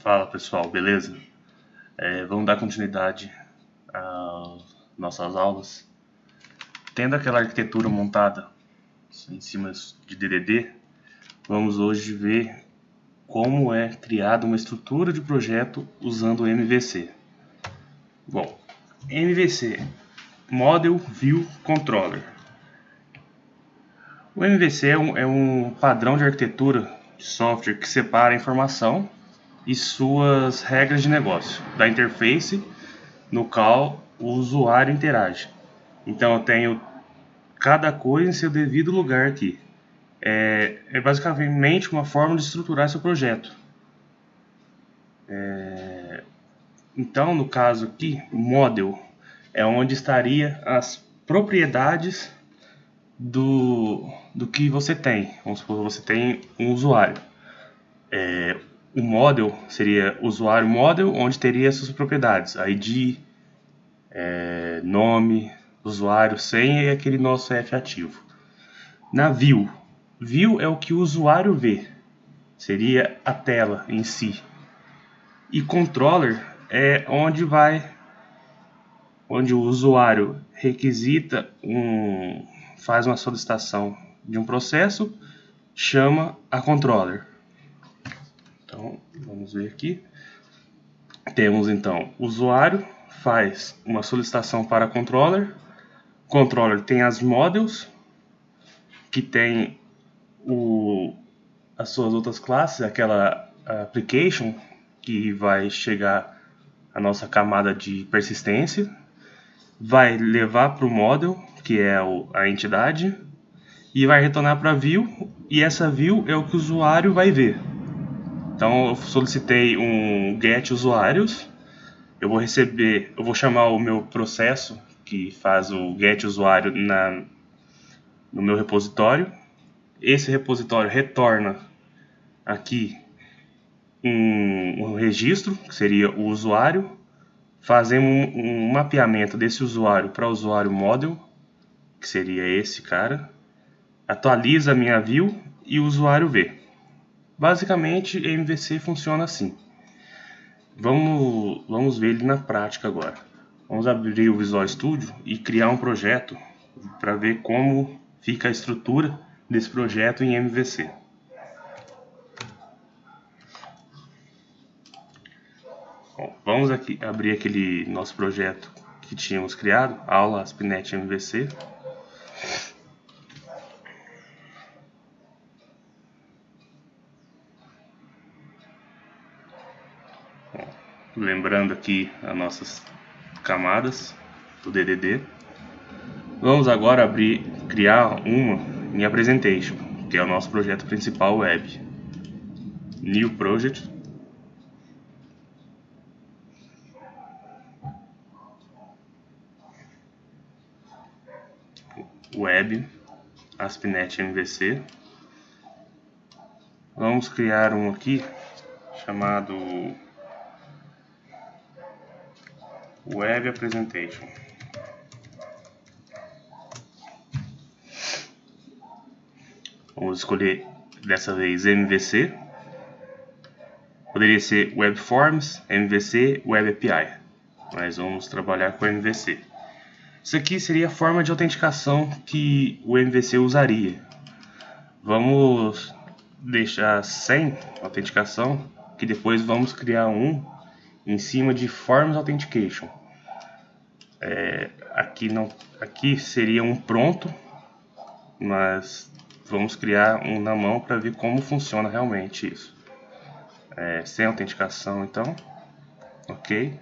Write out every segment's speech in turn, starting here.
Fala pessoal, beleza? Vamos dar continuidade às nossas aulas. Tendo aquela arquitetura montada em cima de DDD, vamos hoje ver como é criada uma estrutura de projeto usando o MVC. Bom, MVC, Model View Controller. O MVC é um padrão de arquitetura de software que separa a informação e suas regras de negócio da interface no qual o usuário interage. Então eu tenho cada coisa em seu devido lugar aqui. É basicamente uma forma de estruturar seu projeto. Então, no caso aqui, model é onde estaria as propriedades do que você tem. Vamos supor que você tem um usuário. O model seria usuário model, onde teria suas propriedades, ID, nome, usuário, senha e aquele nosso F ativo. Na view, view é o que o usuário vê, seria a tela em si. E controller é onde o usuário requisita faz uma solicitação de um processo, chama a controller. Então, vamos ver aqui. Temos então o usuário faz uma solicitação para controller. Controller tem as models, que tem as suas outras classes, aquela application que vai chegar a nossa camada de persistência, vai levar para o model, que é a entidade, e vai retornar para a view, e essa view é o que o usuário vai ver. Então eu solicitei um get usuários, eu vou chamar o meu processo que faz o get usuário no meu repositório. Esse repositório retorna aqui um registro, que seria o usuário. Fazemos um mapeamento desse usuário para o usuário model, que seria esse cara. Atualiza a minha view e o usuário vê. Basicamente, MVC funciona assim. Vamos ver ele na prática agora. Vamos abrir o Visual Studio e criar um projeto para ver como fica a estrutura desse projeto em MVC. Bom, vamos aqui abrir aquele nosso projeto que tínhamos criado, aula ASP.NET MVC. Bom, lembrando aqui as nossas camadas do DDD. Vamos agora criar uma em Apresentation, que é o nosso projeto principal web. New Project. Web, ASP.NET MVC. Vamos criar um aqui chamado Web Presentation. Vamos escolher dessa vez MVC. Poderia ser Web Forms, MVC, Web API, mas vamos trabalhar com MVC. Isso aqui seria a forma de autenticação que o MVC usaria. Vamos deixar sem autenticação, que depois vamos criar um em cima de Forms Authentication. Aqui seria um pronto, mas vamos criar um na mão para ver como funciona realmente isso. Sem autenticação, então, ok.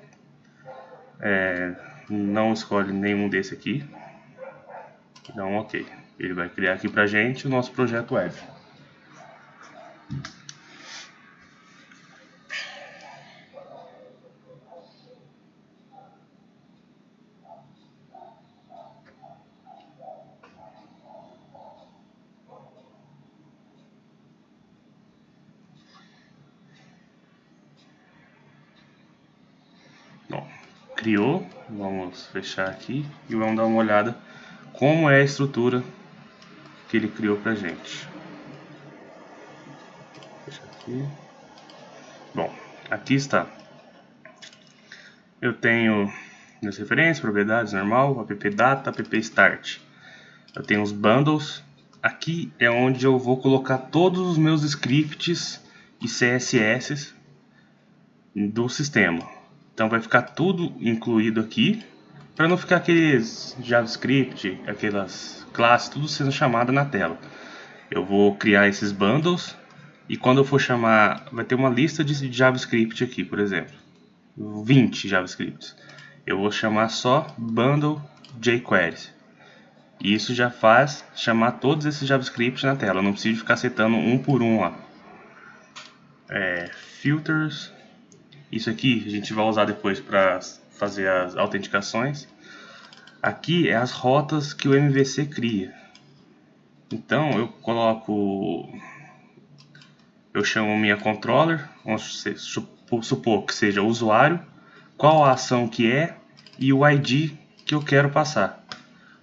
Não escolhe nenhum desse aqui, então ok. Ele vai criar aqui pra gente o nosso projeto web. Bom, criou, vamos fechar aqui e vamos dar uma olhada como é a estrutura que ele criou pra gente. Fecha aqui. Bom, aqui está. Eu tenho minhas referências, propriedades, normal, appdata, appstart. Eu tenho os bundles. Aqui é onde eu vou colocar todos os meus scripts e CSS do sistema. Então vai ficar tudo incluído aqui, para não ficar aqueles JavaScript, aquelas classes, tudo sendo chamado na tela. Eu vou criar esses bundles e quando eu for chamar, vai ter uma lista de JavaScript aqui, por exemplo, 20 JavaScripts. Eu vou chamar só bundle jQuery. E isso já faz chamar todos esses JavaScripts na tela. Eu não preciso ficar setando um por um lá. Filters. Isso aqui a gente vai usar depois para fazer as autenticações. Aqui é as rotas que o MVC cria. Então eu coloco, eu chamo minha controller, vamos supor que seja o usuário, qual a ação que é e o ID que eu quero passar.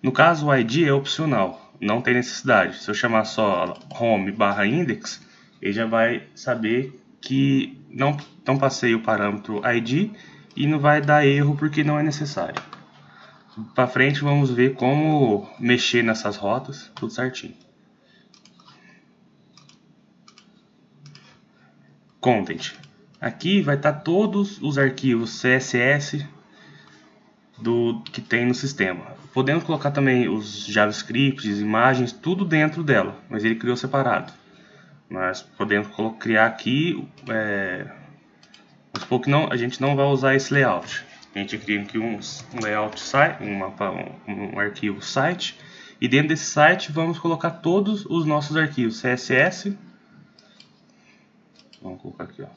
No caso o ID é opcional, não tem necessidade. Se eu chamar só home/index, ele já vai saber que não passei o parâmetro ID e não vai dar erro porque não é necessário. Para frente vamos ver como mexer nessas rotas, tudo certinho. Content. Aqui vai estar todos os arquivos CSS que tem no sistema. Podemos colocar também os JavaScripts, imagens, tudo dentro dela, mas ele criou separado. Nós podemos criar aqui, vamos supor que a gente não vai usar esse layout. A gente cria aqui um layout site, um arquivo site, e dentro desse site vamos colocar todos os nossos arquivos CSS. Vamos colocar aqui, ó,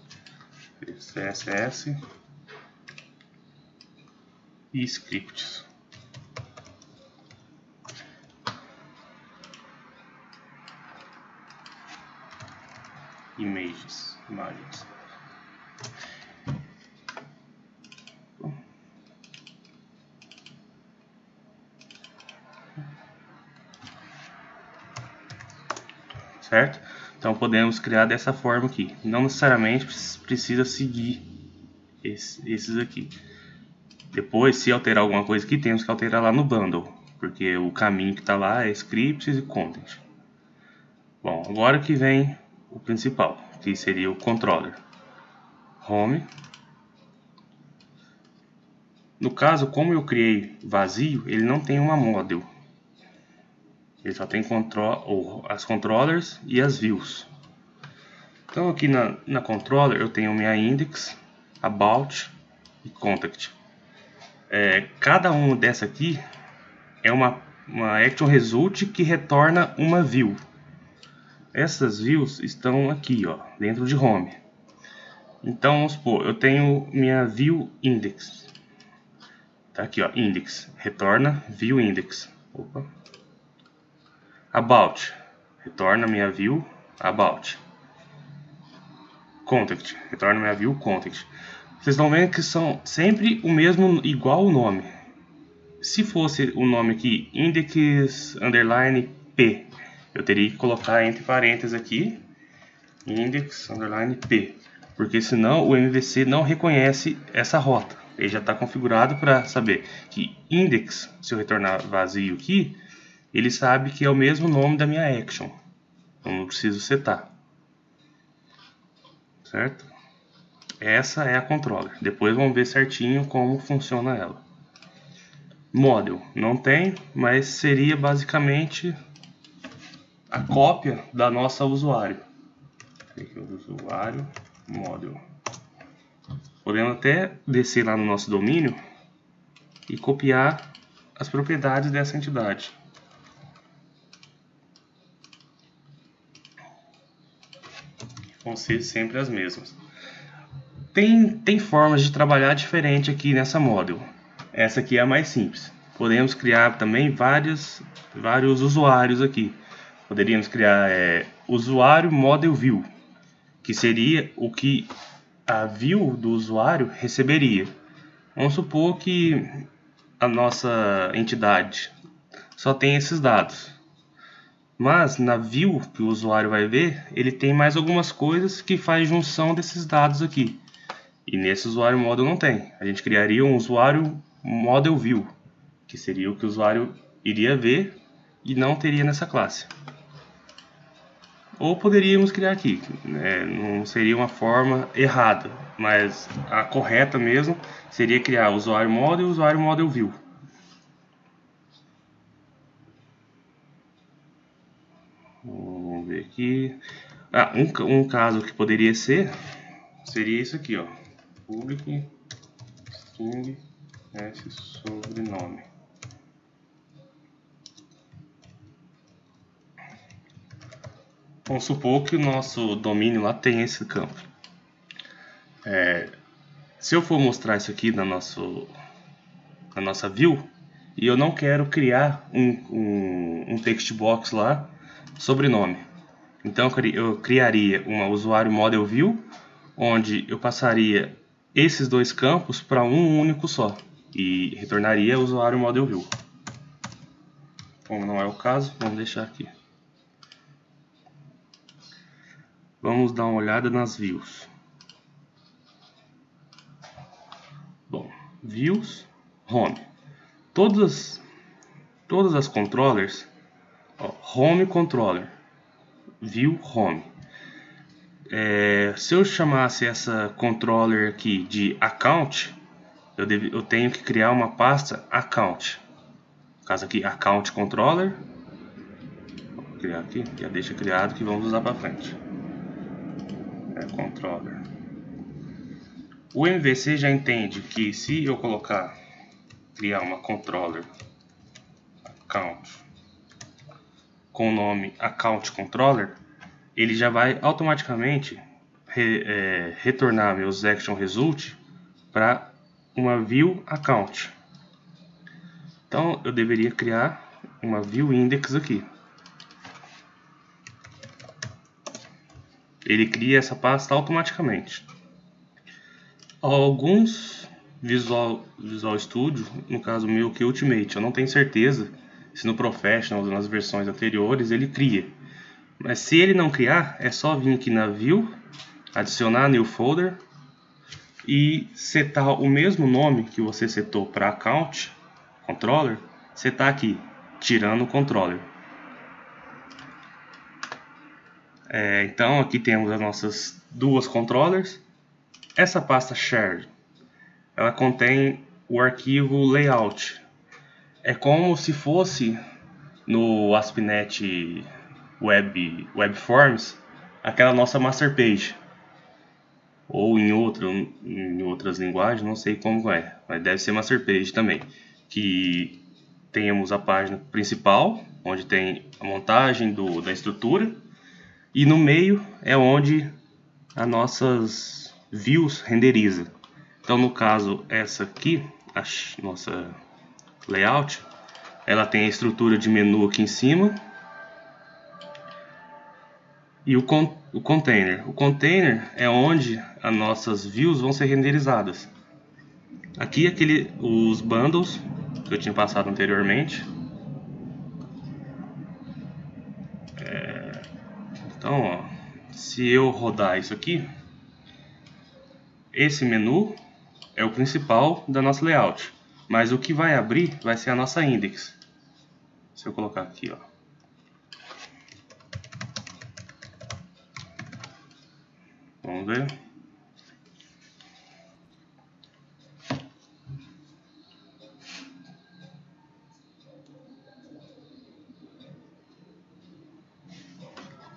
CSS e scripts. Imagens. Certo? Então podemos criar dessa forma aqui. Não necessariamente precisa seguir esses aqui. Depois, se alterar alguma coisa aqui, temos que alterar lá no bundle, porque o caminho que está lá é scripts e content. Bom, agora que vem o principal, que seria o controller. Home. No caso, como eu criei vazio, ele não tem uma model. Ele só tem as controllers e as views. Então aqui na controller eu tenho minha index, about e contact. Cada uma dessa aqui é uma action result que retorna uma view. Essas views estão aqui, ó, dentro de home. Então vamos supor, eu tenho minha view index. Tá aqui, ó, index, retorna view index. Opa. About, retorna minha view about. Contact, retorna minha view contact. Vocês estão vendo que são sempre o mesmo, igual o nome. Se fosse o nome aqui, index underline p, eu teria que colocar entre parênteses aqui, index underline p, porque senão o MVC não reconhece essa rota. Ele já está configurado para saber que index, se eu retornar vazio aqui, ele sabe que é o mesmo nome da minha action. Então não preciso setar. Certo? Essa é a controller. Depois vamos ver certinho como funciona ela. Model não tem, mas seria basicamente a cópia da nossa usuário. Aqui o usuário, model. Podemos até descer lá no nosso domínio e copiar as propriedades dessa entidade. Vão ser sempre as mesmas. Tem formas de trabalhar diferente aqui nessa model. Essa aqui é a mais simples. Podemos criar também vários usuários aqui. Poderíamos criar usuário model view, que seria o que a view do usuário receberia. Vamos supor que a nossa entidade só tem esses dados. Mas na view que o usuário vai ver, ele tem mais algumas coisas que faz junção desses dados aqui. E nesse usuário model não tem. A gente criaria um usuário model view, que seria o que o usuário iria ver e não teria nessa classe. Ou poderíamos criar aqui, né? Não seria uma forma errada, mas a correta mesmo seria criar usuário model e usuário model view. Vamos ver aqui. Um caso que poderia ser seria isso aqui, ó. Public string s sobrenome. Vamos supor que o nosso domínio lá tem esse campo. Se eu for mostrar isso aqui na nossa view, e eu não quero criar um text box lá, sobrenome. Então eu criaria uma usuário model view, onde eu passaria esses dois campos para um único só e retornaria o usuário model view. Como não é o caso, vamos deixar aqui. Vamos dar uma olhada nas views. Bom, views, home. Todas as controllers, ó, home controller, view home. Se eu chamasse essa controller aqui de account, eu tenho que criar uma pasta account. No caso aqui, account controller. Vou criar aqui, já deixa criado que vamos usar para frente. Controller. O MVC já entende que se eu criar uma controller account com o nome account controller, ele já vai automaticamente retornar meus action result para uma view account. Então eu deveria criar uma view index aqui. Ele cria essa pasta automaticamente. Alguns Visual Studio, no caso meu que Ultimate, eu não tenho certeza se no Professional ou nas versões anteriores ele cria. Mas se ele não criar, é só vir aqui na View, adicionar New Folder e setar o mesmo nome que você setou para Account Controller, setar aqui, tirando o Controller. Então aqui temos as nossas duas controllers. Essa pasta shared, ela contém o arquivo layout. É como se fosse no ASP.NET Web Forms aquela nossa master page. Ou em outras linguagens, não sei como é, mas deve ser master page também. Que temos a página principal, onde tem a montagem da estrutura. E no meio é onde as nossas views renderiza. Então no caso essa aqui, a nossa layout, ela tem a estrutura de menu aqui em cima e o container. O container é onde as nossas views vão ser renderizadas. Aqui os bundles que eu tinha passado anteriormente. Então, ó, se eu rodar isso aqui, esse menu é o principal da nossa layout, mas o que vai abrir vai ser a nossa index. Se eu colocar aqui, ó, vamos ver.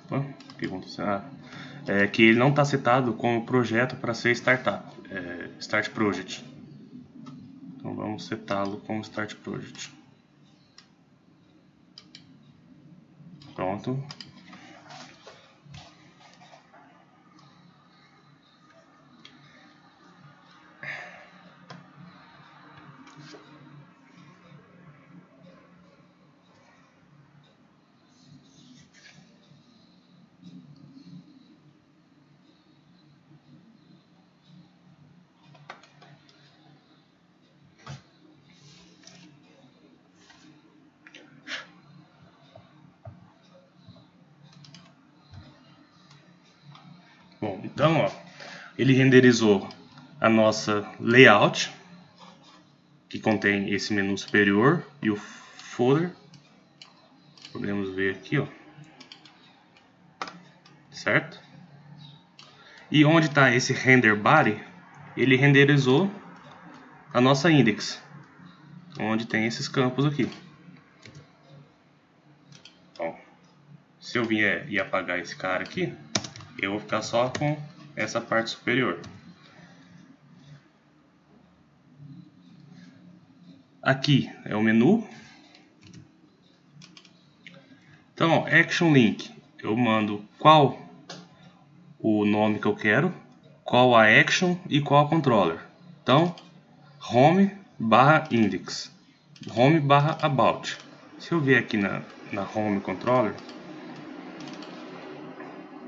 Opa, o que aconteceu? É que ele não está setado como projeto para ser startup, Start Project. Então vamos setá-lo como Start Project. Pronto. Bom, então, ó, ele renderizou a nossa layout, que contém esse menu superior e o folder. Podemos ver aqui, ó, certo? E onde está esse render body, ele renderizou a nossa index, onde tem esses campos aqui. Então, se eu vier e apagar esse cara aqui, eu vou ficar só com essa parte superior. Aqui é o menu. Então, Action Link, eu mando qual o nome que eu quero, qual a action e qual a controller. Então, home/index, home/about. Se eu vier aqui na home controller,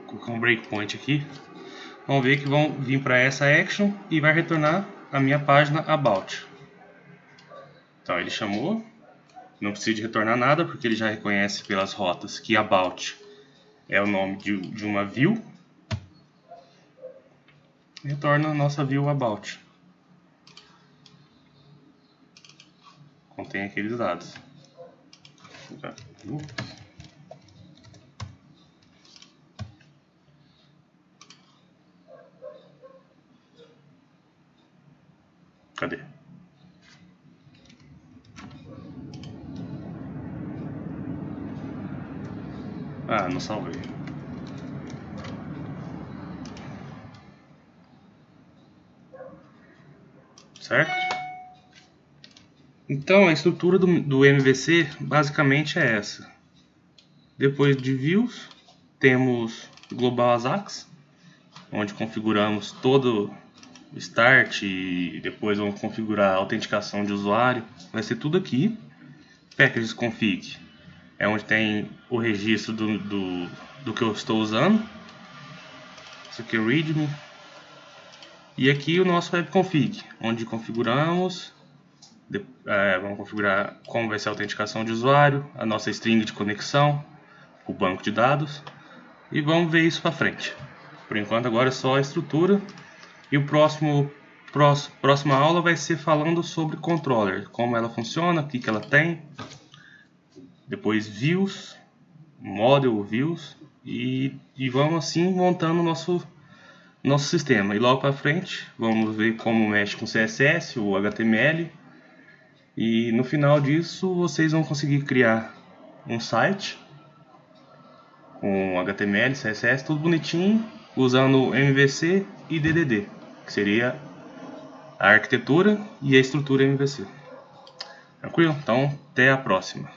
colocar um breakpoint aqui, vamos ver que vão vir para essa action e vai retornar a minha página about. Então ele chamou, não precisa de retornar nada porque ele já reconhece pelas rotas que about é o nome de uma view. Retorna a nossa view about. Contém aqueles dados. Cadê? Ah, não salvei. Certo? Então a estrutura do MVC basicamente é essa. Depois de views, temos Global ASAX, onde configuramos todo o start e depois vamos configurar a autenticação de usuário. Vai ser tudo aqui. Packages config é onde tem o registro do que eu estou usando. Isso aqui é o readme. E aqui o nosso webconfig, onde configuramos, vamos configurar como vai ser a autenticação de usuário, a nossa string de conexão, o banco de dados, e vamos ver isso para frente. Por enquanto agora é só a estrutura, e o próxima aula vai ser falando sobre controller, como ela funciona, o que ela tem, depois views, model views, e vamos assim montando o nosso sistema. E logo para frente vamos ver como mexe com CSS, o HTML, e no final disso vocês vão conseguir criar um site com HTML, CSS, tudo bonitinho, usando MVC e DDD, que seria a arquitetura e a estrutura MVC. Tranquilo? Então, até a próxima.